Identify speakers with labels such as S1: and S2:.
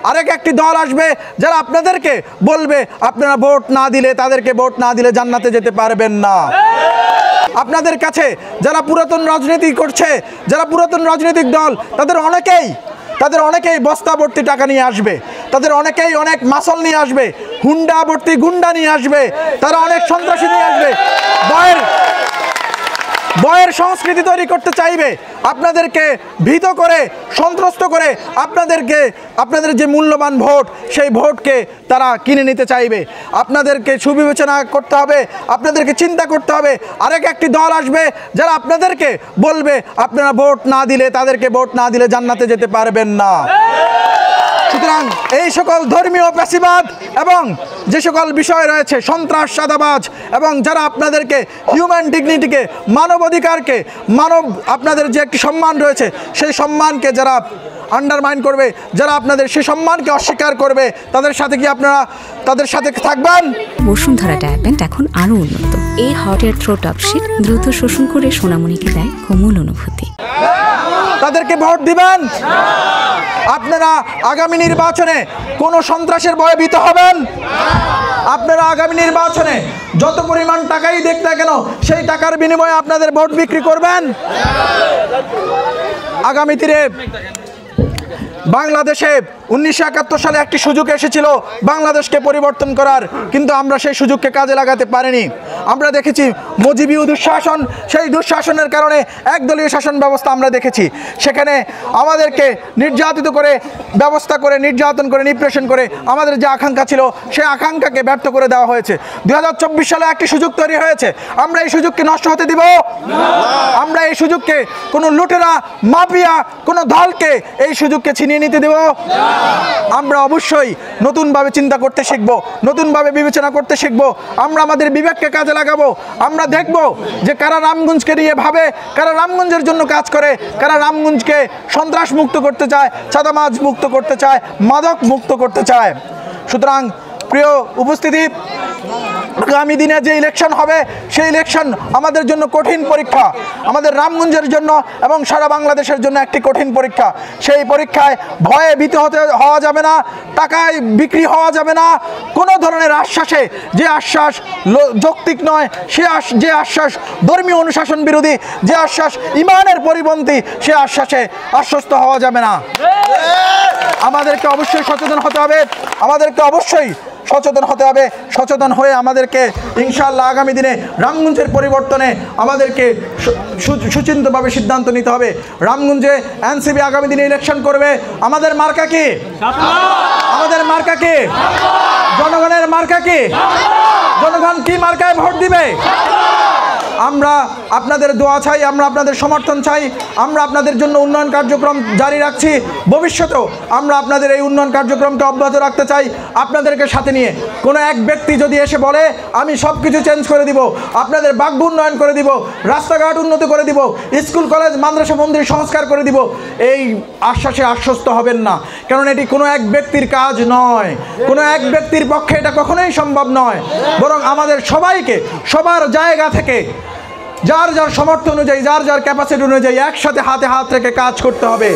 S1: আরেক একটি দল আসবে যারা আপনাদেরকে বলবে আপনারা ভোট না দিলে, তাদেরকে ভোট না দিলে জান্নাতে যেতে পারবেন না। আপনাদের কাছে যারা পুরাতন রাজনীতি করছে, যারা পুরাতন রাজনৈতিক দল, তাদের অনেকেই বস্তা ভর্তি টাকা নিয়ে আসবে, তাদের অনেকেই অনেক মাসল নিয়ে আসবে, হুন্ডা ভর্তি গুন্ডা নিয়ে আসবে, তারা অনেক সন্ত্রাসী নিয়ে আসবে, বয়ের সংস্কৃতি তৈরি করতে চাইবে, আপনাদেরকে ভীত করে, সন্ত্রস্ত করে আপনাদের যে মূল্যবান ভোট, সেই ভোটকে তারা কিনে নিতে চাইবে। আপনাদেরকে সুবিবেচনা করতে হবে, আপনাদেরকে চিন্তা করতে হবে। আরেক একটি দল আসবে যারা আপনাদেরকে বলবে আপনারা ভোট না দিলে, তাদেরকে ভোট না দিলে জান্নাতে যেতে পারবেন না। সুতরাং এই সকল ধর্মীয় প্যাসিবাদ এবং যে সকল বিষয় রয়েছে, সন্ত্রাস, চাঁদাবাজ, এবং যারা আপনাদেরকে হিউম্যান ডিগনিটিকে, মানবাধিকারকে, আপনাদের যে একটি সম্মান রয়েছে, সেই সম্মানকে যারা আন্ডারমাইন করবে, যারা আপনাদের সেই সম্মানকে অস্বীকার করবে, তাদের সাথে কি আপনারা তাদের সাথে থাকবেন?
S2: বসুন্ধরা ডায়াপেন্ট এখন আরো উন্নত। এই হট এয়ার থ্রো টপশিট দ্রুত শোষণ করে সোনামণিকে দেয় কোমল অনুভূতি।
S1: তাদেরকে ভোট দিবেন? আপনারা আগামী নির্বাচনে কোনো সন্ত্রাসের ভয়ে ভীত হবেন? আপনারা আগামী নির্বাচনে যত পরিমাণ টাকাই দেখ না কেন, সেই টাকার বিনিময়ে আপনাদের ভোট বিক্রি করবেন? আগামী দিনে বাংলাদেশে 1971 সালে একটি সুযোগ এসেছিল বাংলাদেশকে পরিবর্তন করার, কিন্তু আমরা সেই সুযোগকে কাজে লাগাতে পারিনি। আমরা দেখেছি মুজিবীয় দুঃশাসন, সেই দুঃশাসনের কারণে একদলীয় শাসন ব্যবস্থা আমরা দেখেছি। সেখানে আমাদেরকে নির্যাতিত করে, ব্যবস্থা করে, নির্যাতন করে, নিপ্রেষণ করে আমাদের যে আকাঙ্ক্ষা ছিল, সেই আকাঙ্ক্ষাকে ব্যর্থ করে দেওয়া হয়েছে। 2024 সালে একটি সুযোগ তৈরি হয়েছে, আমরা এই সুযোগকে নষ্ট হতে দিব? আমরা এই সুযোগকে কোনো লুটেরা, মাফিয়া, কোনো দলকে এই সুযোগকে ছিনিয়ে নিতে দেব? আমরা অবশ্যই নতুনভাবে চিন্তা করতে শিখব, নতুনভাবে বিবেচনা করতে শিখব। আমরা আমাদের বিবেককে কাজে লাগাবো। আমরা দেখব যে কারা রামগঞ্জকে নিয়ে ভাবে, কারা রামগঞ্জের জন্য কাজ করে, কারা রামগঞ্জকে সন্ত্রাস মুক্ত করতে চায়, চাঁদাবাজ মুক্ত করতে চায়, মাদক মুক্ত করতে চায়। সুতরাং প্রিয় উপস্থিতি, আগামী দিনে যে ইলেকশন হবে, সেই ইলেকশন আমাদের জন্য কঠিন পরীক্ষা, আমাদের রামগঞ্জের জন্য এবং সারা বাংলাদেশের জন্য একটি কঠিন পরীক্ষা। সেই পরীক্ষায় ভয়ে ভীত হওয়া যাবে না, টাকায় বিক্রি হওয়া যাবে না। কোনো ধরনের আশ্বাসে, যে আশ্বাস যৌক্তিক নয়, যে আশ্বাস ধর্মীয় অনুশাসন বিরোধী, যে আশ্বাস ইমানের পরিপন্থী, সে আশ্বাসে আশ্বস্ত হওয়া যাবে না। আমাদেরকে অবশ্যই সচেতন হতে হবে, আমাদেরকে অবশ্যই সচেতন হতে হবে। সচেতন হয়ে আমাদেরকে ইনশাআল্লাহ আগামী দিনে রামগঞ্জের পরিবর্তনে আমাদেরকে সুচিন্তিতভাবে সিদ্ধান্ত নিতে হবে। রামগঞ্জে এনসিপি আগামী দিনে ইলেকশন করবে। আমাদের মার্কা কি? আমাদের মার্কা কি? জনগণের মার্কা কি? জনগণ কি মার্কায় ভোট দিবে? আমরা আপনাদের দোয়া চাই, আমরা আপনাদের সমর্থন চাই। আমরা আপনাদের জন্য উন্নয়ন কার্যক্রম জারি রাখছি। ভবিষ্যতেও আমরা আপনাদের এই উন্নয়ন কার্যক্রমকে অব্যাহত রাখতে চাই, আপনাদেরকে সাথে নিয়ে। কোনো এক ব্যক্তি যদি এসে বলে আমি সব কিছু চেঞ্জ করে দিব, আপনাদের বাগ্য উন্নয়ন করে দিব, রাস্তাঘাট উন্নত করে দিব, স্কুল কলেজ মাদ্রাসা মন্দির সংস্কার করে দিব, এই আশ্বাসে আশ্বস্ত হবেন না। কারণ এটি কোনো এক ব্যক্তির কাজ নয়, কোনো এক ব্যক্তির পক্ষে এটা কখনোই সম্ভব নয়। বরং আমাদের সবাইকে সবার জায়গা থেকে, যার যার সামর্থ্য অনুযায়ী, যার যার ক্যাপাসিটি অনুযায়ী একসাথে হাতে হাত রেখে কাজ করতে হবে।